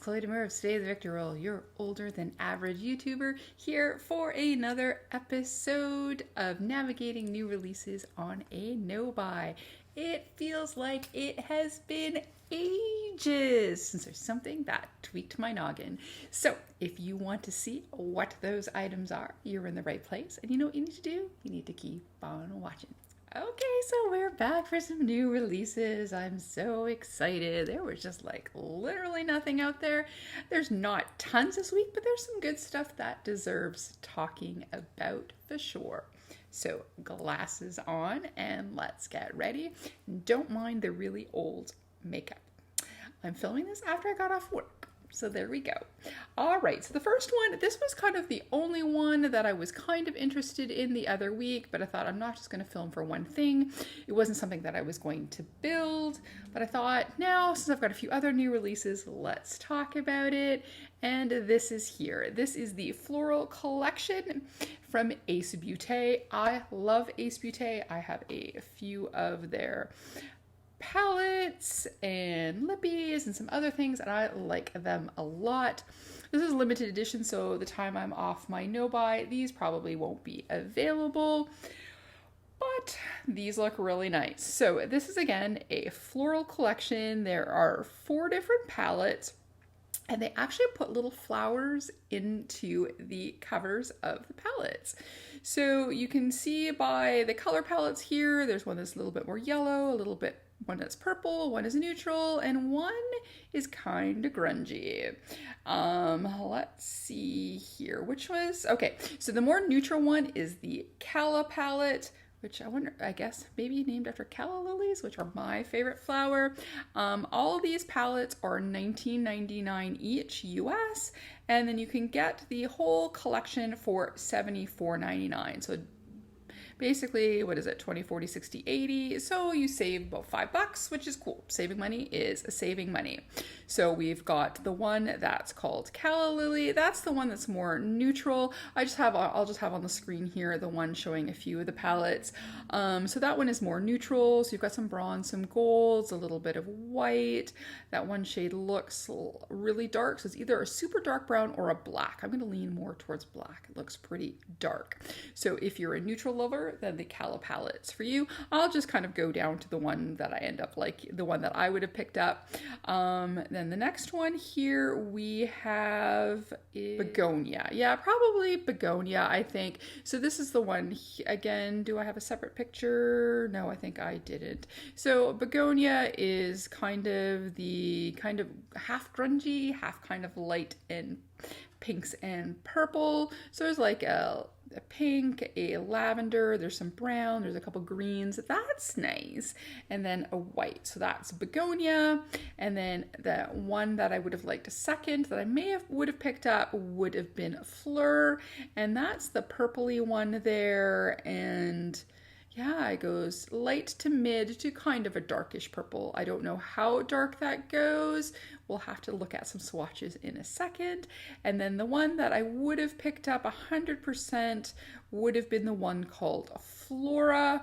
Chloe Demur of Today the Victor Roll, your older than average YouTuber, here for another episode of navigating new releases on a no-buy. It feels like it has been ages since there's something that tweaked my noggin. So if you want to see what those items are, you're in the right place. And you know what you need to do? You need to keep on watching. Okay, so we're back for some new releases. I'm so excited. There was just like literally nothing out there. There's not tons this week, but there's some good stuff that deserves talking about for sure. So glasses on and let's get ready. Don't mind the really old makeup. I'm filming this after I got off work. So there we go. All right, so the first one, this was kind of the only one that I was kind of interested in the other week, but I thought I'm not just going to film for one thing. It wasn't something that I was going to build, but I thought now, since I've got a few other new releases, let's talk about it. And this is here. This is the Floral Collection from Ace Beauté. I love Ace Beauté. I have a few of their palettes and lippies and some other things, and I like them a lot. This is limited edition, so the time I'm off my no-buy, these probably won't be available, but these look really nice. So this is again a floral collection. There are 4 different palettes, and they actually put little flowers into the covers of the palettes. So you can see by the color palettes here, there's one that's a little bit more yellow, one that's purple, one is neutral, and one is kind of grungy. Let's see here, which was, okay, so the more neutral one is the Calla palette, which I guess maybe named after calla lilies, which are my favorite flower. All of these palettes are $19.99 each US, and then you can get the whole collection for $74.99. So basically, what is it, 20, 40, 60, 80. So you save about $5, which is cool. Saving money is saving money. So we've got the one that's called Calla Lily. That's the one that's more neutral. I'll just have on the screen here the one showing a few of the palettes. So that one is more neutral. So you've got some bronze, some golds, a little bit of white. That one shade looks really dark. So it's either a super dark brown or a black. I'm going to lean more towards black. It looks pretty dark. So if you're a neutral lover, then the Calla palette's for you. I'll just kind of go down to the one that I end up like, the one that I would have picked up. Then the next one here we have Begonia. Yeah, probably Begonia, I think. So this is the one, again, do I have a separate picture? No, I think I didn't. So Begonia is kind of half grungy, half kind of light and pinks and purple. So there's like a pink, a lavender, there's some brown, there's a couple greens. That's nice. And then a white. So that's Begonia. And then the one that I would have liked a second that I would have picked up would have been Fleur. And that's the purpley one there. And yeah, it goes light to mid to kind of a darkish purple. I don't know how dark that goes. We'll have to look at some swatches in a second. And then the one that I would have picked up 100% would have been the one called Flora.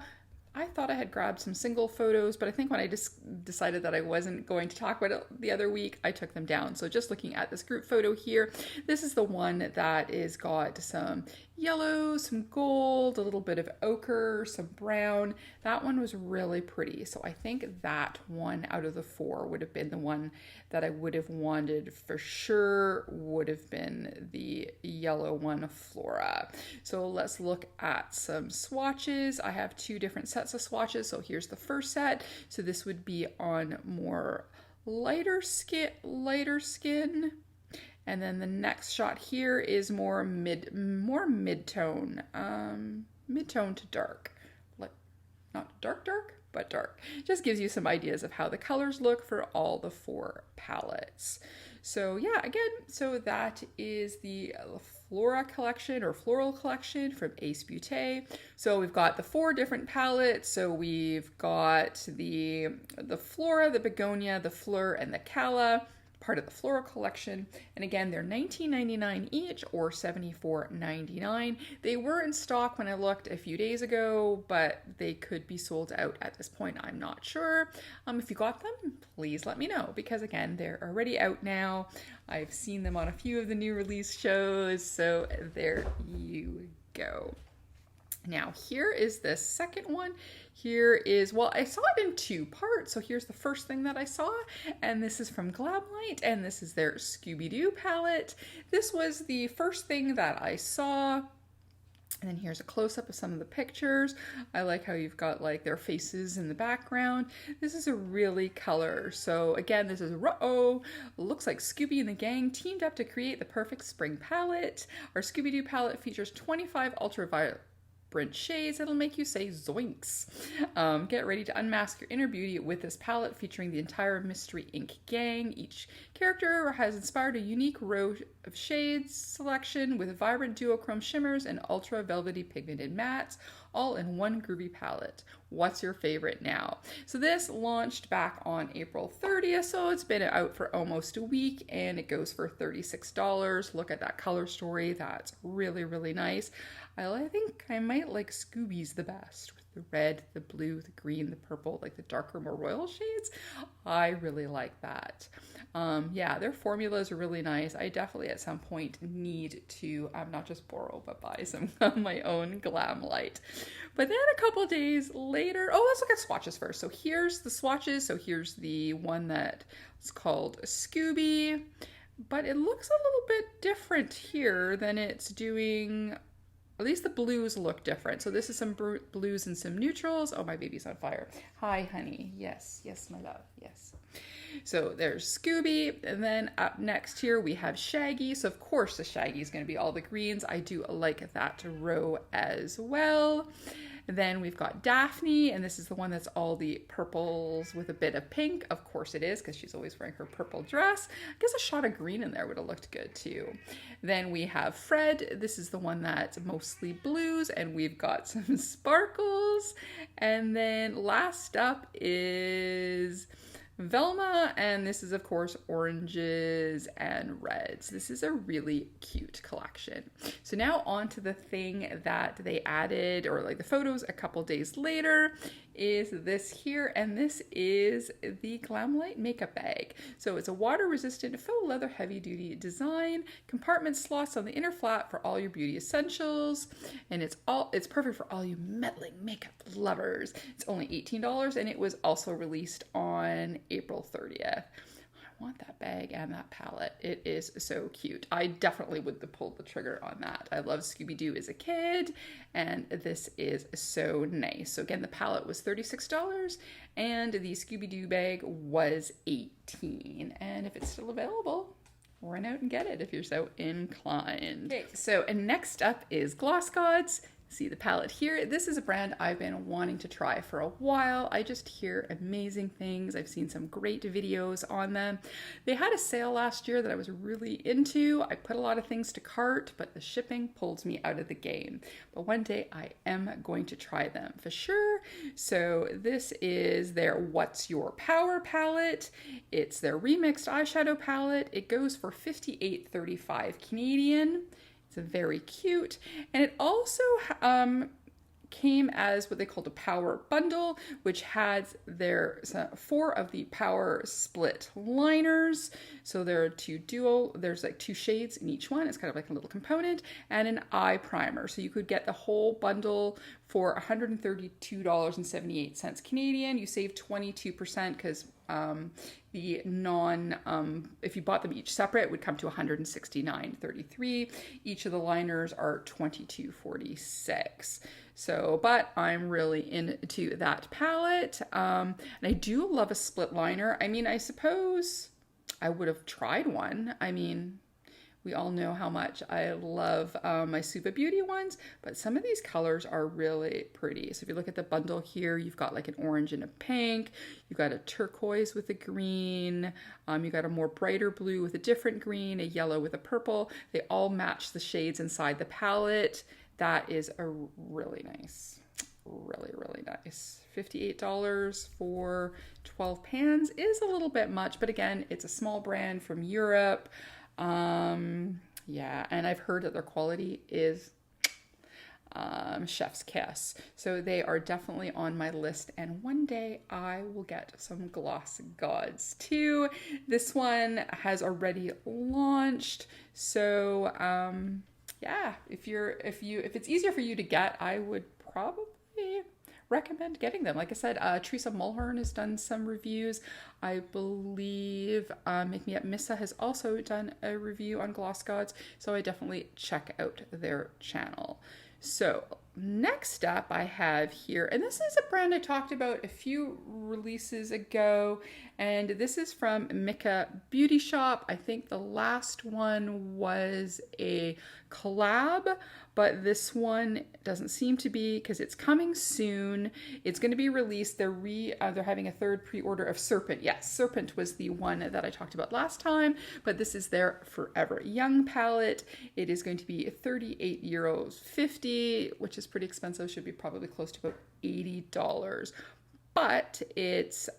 I thought I had grabbed some single photos, but I think when I just decided that I wasn't going to talk about it the other week, I took them down. So just looking at this group photo here, this is the one that is got some yellow, some gold, a little bit of ochre, some brown. That one was really pretty. So I think that one out of the 4 would have been the one that I would have wanted for sure, would have been the yellow one, Flora. So let's look at some swatches. I have 2 different sets of swatches. So here's the first set. So this would be on more lighter skin. And then the next shot here is more mid-tone, mid-tone to dark. Like, not dark, but dark. Just gives you some ideas of how the colors look for all the 4 palettes. So yeah, again, so that is the Floral collection from Ace Beauté. So we've got the 4 different palettes. So we've got the Flora, the Begonia, the Fleur, and the Calla. part of the floral collection. And again, they're $19.99 each or $74.99. They were in stock when I looked a few days ago, but they could be sold out at this point. I'm not sure. If you got them, please let me know, because again, they're already out now. I've seen them on a few of the new release shows, so there you go. Now, here is the second one. Here is, well, I saw it in two parts. So here's the first thing that I saw, and this is from Glamlight, and this is their Scooby-Doo palette. This was the first thing that I saw. And then here's a close-up of some of the pictures. I like how you've got like their faces in the background. This is a really color. So again, this is looks like Scooby and the gang teamed up to create the perfect spring palette. Our Scooby-Doo palette features 25 ultraviolet shades that'll make you say zoinks. Get ready to unmask your inner beauty with this palette featuring the entire Mystery Inc. gang. Each character has inspired a unique row of shades selection with vibrant duochrome shimmers and ultra velvety pigmented mattes, all in one groovy palette. What's your favorite now? So this launched back on April 30th, so it's been out for almost a week, and it goes for $36. Look at that color story. That's really, really nice. I think I might like Scooby's the best, with the red, the blue, the green, the purple, like the darker, more royal shades. I really like that. Yeah, their formulas are really nice. I definitely at some point need to not just borrow, but buy some of my own Glamlight. But then a couple days later, let's look at swatches first. So here's the swatches. So here's the one that is called Scooby, but it looks a little bit different here than it's doing. At least the blues look different. So this is some blues and some neutrals. Oh, my baby's on fire. Hi, honey. Yes, yes, my love. Yes. So there's Scooby. And then up next here, we have Shaggy. So of course the Shaggy is going to be all the greens. I do like that row as well. And then we've got Daphne, and this is the one that's all the purples with a bit of pink. Of course it is, because she's always wearing her purple dress. I guess a shot of green in there would have looked good too. Then we have Fred. This is the one that's mostly blues, and we've got some sparkles. And then last up is Velma, and this is of course oranges and reds. This is a really cute collection. So now on to the thing that they added, or like the photos a couple days later, is this here, and this is the Glamlight makeup bag. So it's a water-resistant faux leather heavy-duty design, compartment slots on the inner flap for all your beauty essentials, and it's perfect for all you meddling makeup lovers. It's only $18, and it was also released on April 30th. I want that bag and that palette. It is so cute. I definitely would have pulled the trigger on that. I loved Scooby-Doo as a kid, and this is so nice. So again, the palette was $36, and the Scooby-Doo bag was $18. And if it's still available, run out and get it if you're so inclined. Okay, so and next up is Gloss Gods. See the palette here. This is a brand I've been wanting to try for a while. I just hear amazing things. I've seen some great videos on them. They had a sale last year that I was really into. I put a lot of things to cart, but the shipping pulls me out of the game. But one day I am going to try them for sure. So this is their What's Your Power palette. It's their remixed eyeshadow palette. It goes for $58.35 Canadian. It's very cute, and it also came as what they called a power bundle, which has their 4 of the power split liners. So there are there's like 2 shades in each one. It's kind of like a little component, and an eye primer. So you could get the whole bundle for $132.78 Canadian. You save 22% because the if you bought them each separate, it would come to $169.33. Each of the liners are $22.46. So, but I'm really into that palette. And I do love a split liner. I mean, I suppose I would have tried one. I mean, we all know how much I love my Suva Beauty ones, but some of these colors are really pretty. So if you look at the bundle here, you've got like an orange and a pink, you've got a turquoise with a green, you've got a more brighter blue with a different green, a yellow with a purple. They all match the shades inside the palette. That is a really nice. really, really nice. $58 for 12 pans is a little bit much, but again, it's a small brand from Europe. Yeah, and I've heard that their quality is chef's kiss. So they are definitely on my list, and one day I will get some Gloss Gods too. This one has already launched, so yeah, if it's easier for you to get, I would probably recommend getting them. Like I said, Teresa Mulhern has done some reviews. I believe Make Me Up Missa has also done a review on Gloss Gods, so I definitely check out their channel. So next up I have here, and this is a brand I talked about a few releases ago, and this is from Mika Beauty Shop. I think the last one was a collab, but this one doesn't seem to be, because it's coming soon. It's going to be released. They're having a third pre-order of Serpent. Yes, Serpent was the one that I talked about last time, but this is their Forever Young palette. It is going to be €38.50, which is pretty expensive. Should be probably close to about $80. But it's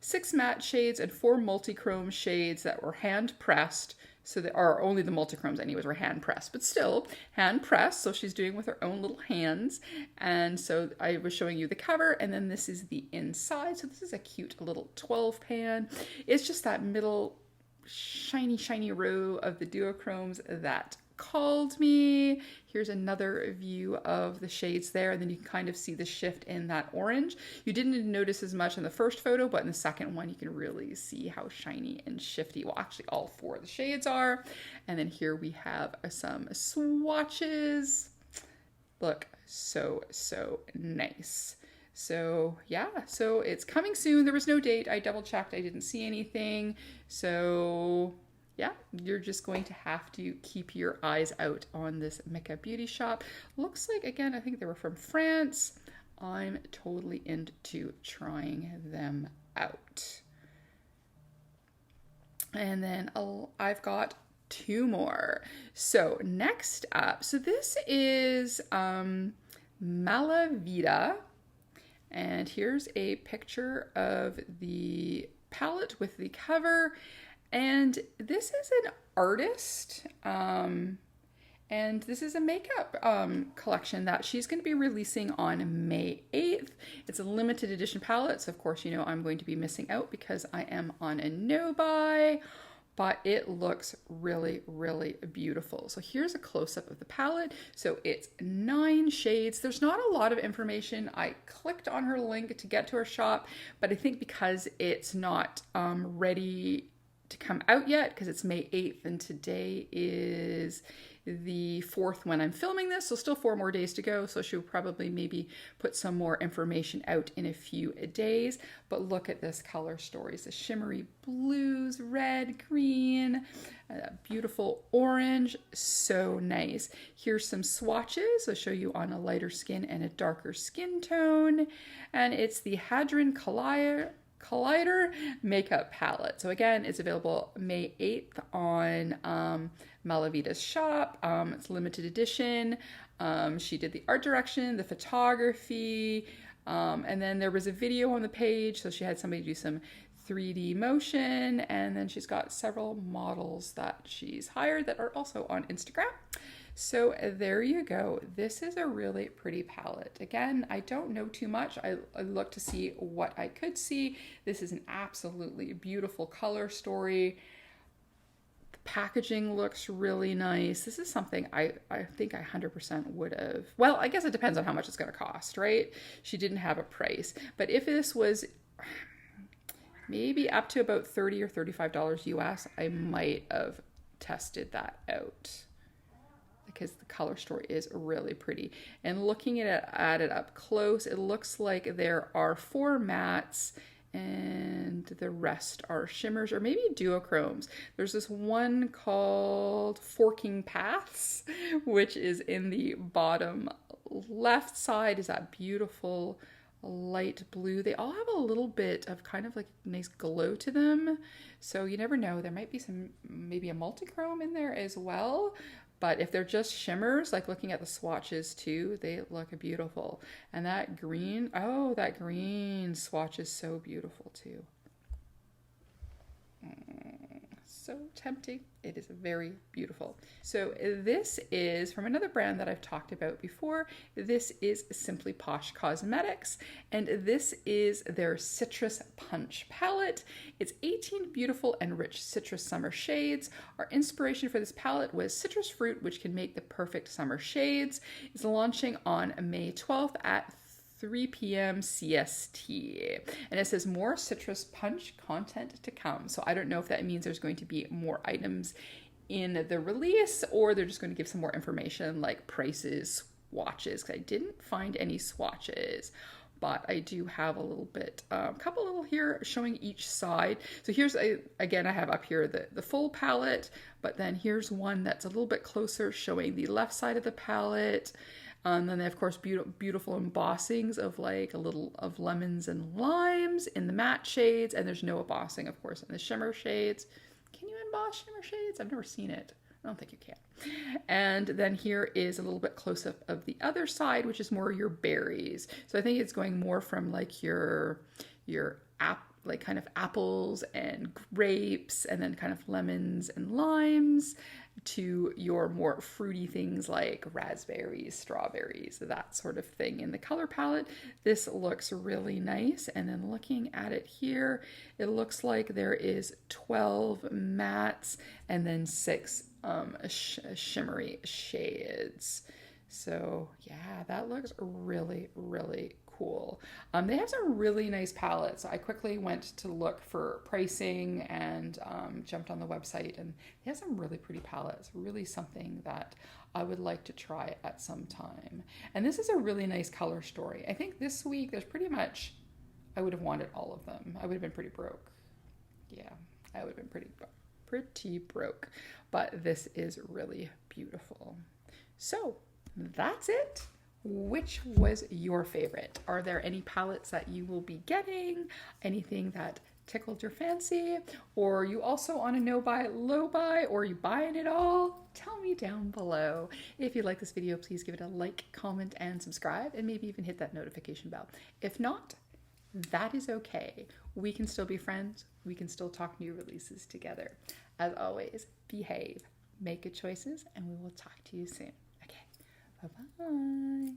6 matte shades and 4 multi-chrome shades that were hand pressed. So there are only the multi-chromes anyways were hand pressed, but still hand pressed. So she's doing with her own little hands. And so I was showing you the cover, and then this is the inside. So this is a cute little 12 pan. It's just that middle shiny row of the duochromes that called me. Here's another view of the shades there, and then you can kind of see the shift in that orange. You didn't notice as much in the first photo, but in the second one you can really see how shiny and shifty, well, actually all 4 of the shades are. And then here we have some swatches. Look, so nice. So yeah, so it's coming soon. There was no date. I double checked. I didn't see anything. So yeah, you're just going to have to keep your eyes out on this Mika Beauty Shop. Looks like, again, I think they were from France. I'm totally into trying them out. And then I've got 2 more. So next up, so this is Malavita. And here's a picture of the palette with the cover. And this is an artist, and this is a makeup collection that she's going to be releasing on May 8th. It's a limited edition palette, so of course, you know, I'm going to be missing out because I am on a no-buy, but it looks really, really beautiful. So here's a close-up of the palette. So it's 9 shades. There's not a lot of information. I clicked on her link to get to her shop, but I think because it's not ready to come out yet, because it's May 8th and today is the 4th when I'm filming this, so still 4 more days to go, so she'll probably maybe put some more information out in a few days. But look at this color stories, the shimmery blues, red, green, beautiful orange, so nice. Here's some swatches. I'll show you on a lighter skin and a darker skin tone, and it's the Hadron Collider makeup palette. So again, it's available May 8th on Malavita's shop. It's limited edition. She did the art direction, the photography, and then there was a video on the page. So she had somebody do some 3D motion, and then she's got several models that she's hired that are also on Instagram. So there you go. This is a really pretty palette. Again, I don't know too much. I looked to see what I could see. This is an absolutely beautiful color story. The packaging looks really nice. This is something I think I 100% would have. Well, I guess it depends on how much it's going to cost, right? She didn't have a price. But if this was maybe up to about $30 or $35 US, I might have tested that out, because the color story is really pretty. And looking at it up close, it looks like there are 4 mattes and the rest are shimmers or maybe duochromes. There's this one called Forking Paths, which is in the bottom left side, is that beautiful light blue. They all have a little bit of kind of like nice glow to them. So you never know. There might be some, maybe a multichrome in there as well. But if they're just shimmers, like looking at the swatches too, they look beautiful. And that green, oh, that green swatch is so beautiful too. So tempting. It is very beautiful. So this is from another brand that I've talked about before. This is Simply Posh Cosmetics, and this is their Citrus Punch palette. It's 18 beautiful and rich citrus summer shades. Our inspiration for this palette was citrus fruit, which can make the perfect summer shades. It's launching on May 12th at 3 p.m. CST. And it says more citrus punch content to come. So I don't know if that means there's going to be more items in the release, or they're just going to give some more information like prices, swatches, because I didn't find any swatches. But I do have a little bit, a couple little here showing each side. So here's, again, I have up here the full palette, but then here's one that's a little bit closer showing the left side of the palette. And then they have, of course, beautiful embossings of like a little of lemons and limes in the matte shades. And there's no embossing, of course, in the shimmer shades. Can you emboss shimmer shades? I've never seen it. I don't think you can. And then here is a little bit close up of the other side, which is more your berries. So I think it's going more from like your like kind of apples and grapes, and then kind of lemons and limes, to your more fruity things like raspberries, strawberries, that sort of thing in the color palette. This looks really nice. And then looking at it here, it looks like there is 12 mattes and then 6 shimmery shades. So yeah, that looks really, really cool. They have some really nice palettes. I quickly went to look for pricing and jumped on the website, and they have some really pretty palettes, really something that I would like to try at some time. And this is a really nice color story. I think this week there's pretty much, I would have wanted all of them. I would have been pretty broke. Yeah, I would have been pretty broke, but this is really beautiful. So that's it. Which was your favorite? Are there any palettes that you will be getting? Anything that tickled your fancy? Or are you also on a no buy, low buy, or are you buying it all? Tell me down below. If you like this video, please give it a like, comment, and subscribe, and maybe even hit that notification bell. If not, that is okay. We can still be friends. We can still talk new releases together. As always, behave, make good choices, and we will talk to you soon. Okay, bye-bye.